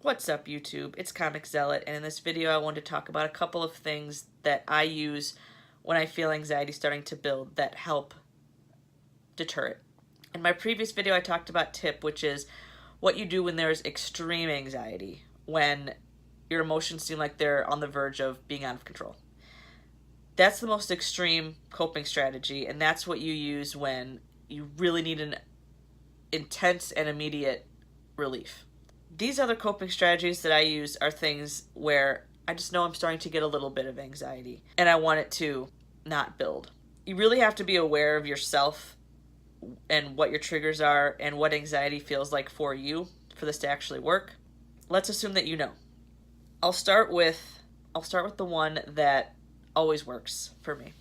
What's up, YouTube? It's Comic Zealot, and in this video I wanted to talk about a couple of things that I use when I feel anxiety starting to build that help deter it. In my previous video I talked about TIP, which is what you do when there's extreme anxiety, when your emotions seem like they're on the verge of being out of control. That's the most extreme coping strategy, and that's what you use when you really need an intense and immediate relief. These other coping strategies that I use are things where I just know I'm starting to get a little bit of anxiety and I want it to not build. You really have to be aware of yourself and what your triggers are and what anxiety feels like for you for this to actually work. Let's assume that you know. I'll start with the one that always works for me.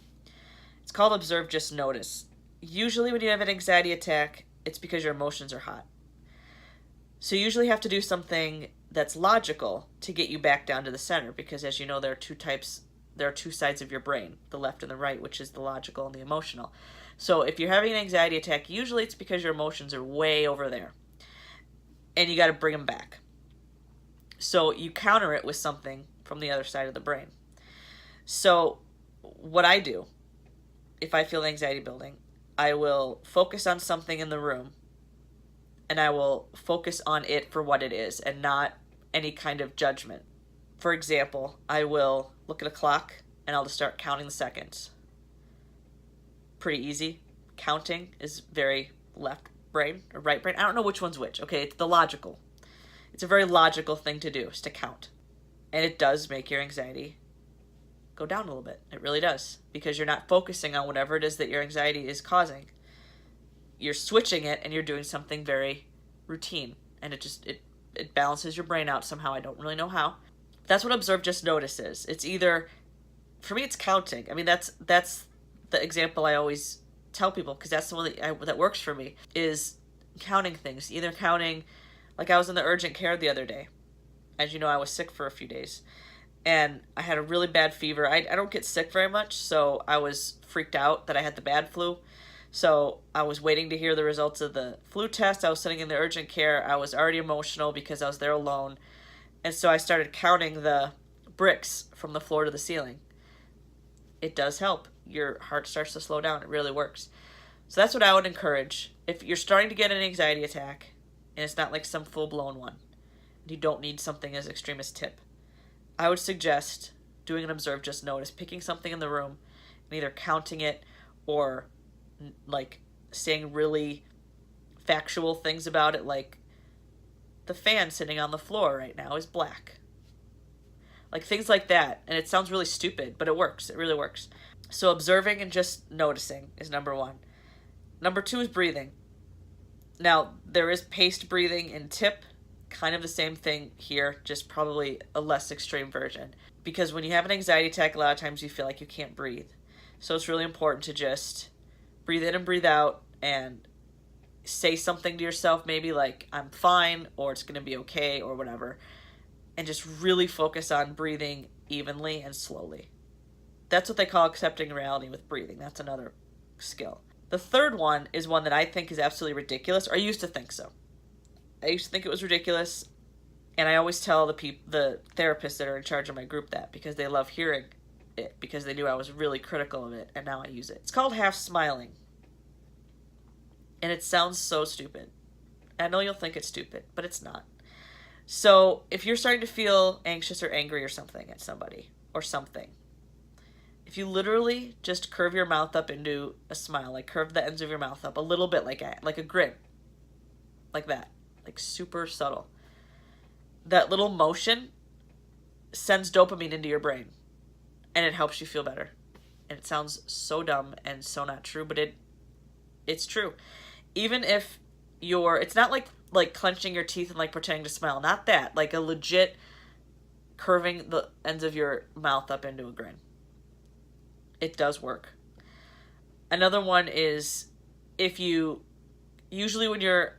It's called Observe, Just Notice. Usually when you have an anxiety attack, it's because your emotions are hot. So you usually have to do something that's logical to get you back down to the center, because as you know, there are two sides of your brain, the left and the right, which is the logical and the emotional. So if you're having an anxiety attack, usually it's because your emotions are way over there and you got to bring them back. So you counter it with something from the other side of the brain. So what I do, if I feel anxiety building, I will focus on something in the room and I will focus on it for what it is and not any kind of judgment. For example, I will look at a clock and I'll just start counting the seconds. Pretty easy. Counting is very left brain or right brain. I don't know which one's which. Okay, it's the logical. It's a very logical thing to do, is to count. And it does make your anxiety go down a little bit. It really does. Because you're not focusing on whatever it is that your anxiety is causing. You're switching it and you're doing something very routine, and it balances your brain out somehow. I don't really know how. That's what Observe, Just Notice is. It's either, for me, it's counting. I mean, that's the example I always tell people, because that's the one that works for me, is counting things. Either counting, like I was in the urgent care the other day. As you know, I was sick for a few days, and I had a really bad fever. I don't get sick very much, so I was freaked out that I had the bad flu. So I was waiting to hear the results of the flu test. I was sitting in the urgent care. I was already emotional because I was there alone. And so I started counting the bricks from the floor to the ceiling. It does help. Your heart starts to slow down. It really works. So that's what I would encourage. If you're starting to get an anxiety attack, and it's not like some full-blown one, and you don't need something as extreme as TIP, I would suggest doing an Observe, Just Notice, picking something in the room and either counting it or like saying really factual things about it, like the fan sitting on the floor right now is black. Like things like that. And it sounds really stupid, but it works. It really works. So observing and just noticing is number one. Number two is breathing. Now, there is paced breathing in TIP, kind of the same thing here, just probably a less extreme version. Because when you have an anxiety attack, a lot of times you feel like you can't breathe. So it's really important to just breathe in and breathe out and say something to yourself, maybe like, I'm fine, or it's going to be okay, or whatever. And just really focus on breathing evenly and slowly. That's what they call accepting reality with breathing. That's another skill. The third one is one that I think is absolutely ridiculous, or I used to think so. I used to think it was ridiculous, and I always tell the therapists that are in charge of my group that, because they love hearing it, because they knew I was really critical of it, and now I use it. It's called half smiling. And it sounds so stupid. I know you'll think it's stupid, but it's not. So if you're starting to feel anxious or angry or something at somebody or something, if you literally just curve your mouth up into a smile, like curve the ends of your mouth up a little bit, like a grin, like that, like super subtle, that little motion sends dopamine into your brain, and it helps you feel better. And it sounds so dumb and so not true, but it's true. Even if it's not like clenching your teeth and like pretending to smile, not that, like a legit curving the ends of your mouth up into a grin. It does work. Another one is usually when you're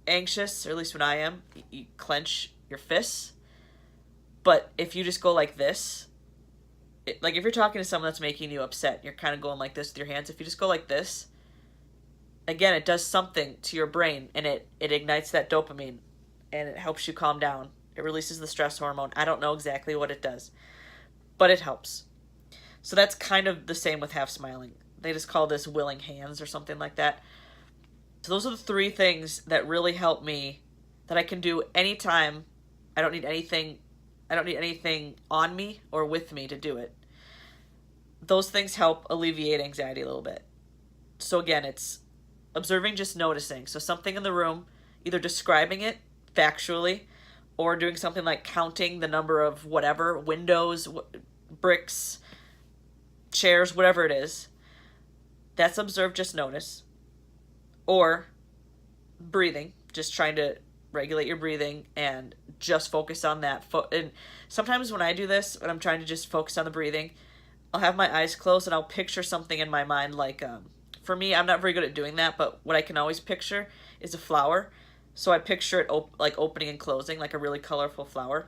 anxious, or at least when I am, you clench your fists. But if you just go like this, like if you're talking to someone that's making you upset, you're kind of going like this with your hands. If you just go like this, again, it does something to your brain, and it ignites that dopamine, and it helps you calm down. It releases the stress hormone. I don't know exactly what it does, but it helps. So that's kind of the same with half smiling. They just call this willing hands or something like that. So those are the 3 things that really help me, that I can do anytime. I don't need anything on me or with me to do it. Those things help alleviate anxiety a little bit. So again, it's observing, just noticing. So something in the room, either describing it factually or doing something like counting the number of whatever, windows, bricks, chairs, whatever it is. That's observe, just notice. Or breathing, just trying to regulate your breathing and just focus on that. And sometimes when I do this, when I'm trying to just focus on the breathing, I'll have my eyes closed and I'll picture something in my mind. Like, for me, I'm not very good at doing that, but what I can always picture is a flower. So I picture it like opening and closing, like a really colorful flower.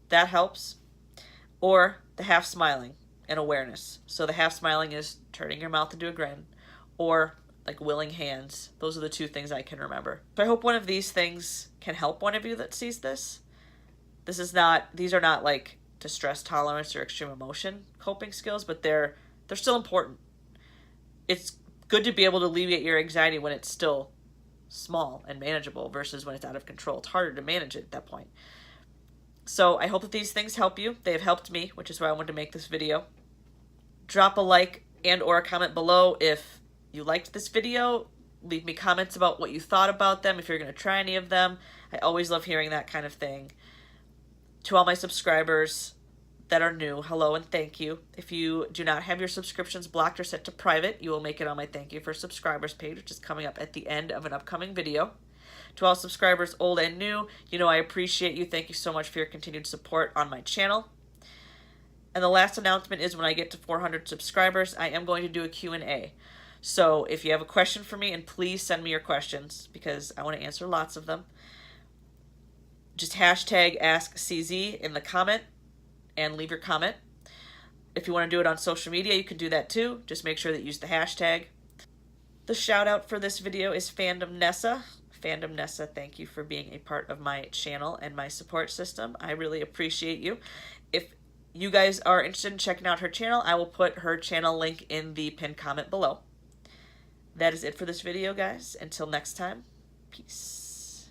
That helps. Or the half smiling and awareness. So the half smiling is turning your mouth into a grin, or like willing hands. Those are the 2 things I can remember. So I hope one of these things can help one of you that sees this. These are not like distress tolerance or extreme emotion coping skills, but they're still important. It's good to be able to alleviate your anxiety when it's still small and manageable versus when it's out of control. It's harder to manage it at that point. So I hope that these things help you. They have helped me, which is why I wanted to make this video. Drop a like and or a comment below if you liked this video. Leave me comments about what you thought about them, if you're going to try any of them. I always love hearing that kind of thing. To all my subscribers that are new, hello and thank you. If you do not have your subscriptions blocked or set to private, you will make it on my thank you for subscribers page, which is coming up at the end of an upcoming video. To all subscribers old and new, you know I appreciate you. Thank you so much for your continued support on my channel. And the last announcement is when I get to 400 subscribers, I am going to do a Q&A. So if you have a question for me, and please send me your questions because I want to answer lots of them, just hashtag AskCZ in the comment and leave your comment. If you want to do it on social media, you can do that too. Just make sure that you use the hashtag. The shout out for this video is Fandom Nessa. Fandom Nessa, thank you for being a part of my channel and my support system. I really appreciate you. If you guys are interested in checking out her channel, I will put her channel link in the pinned comment below. That is it for this video, guys. Until next time, peace.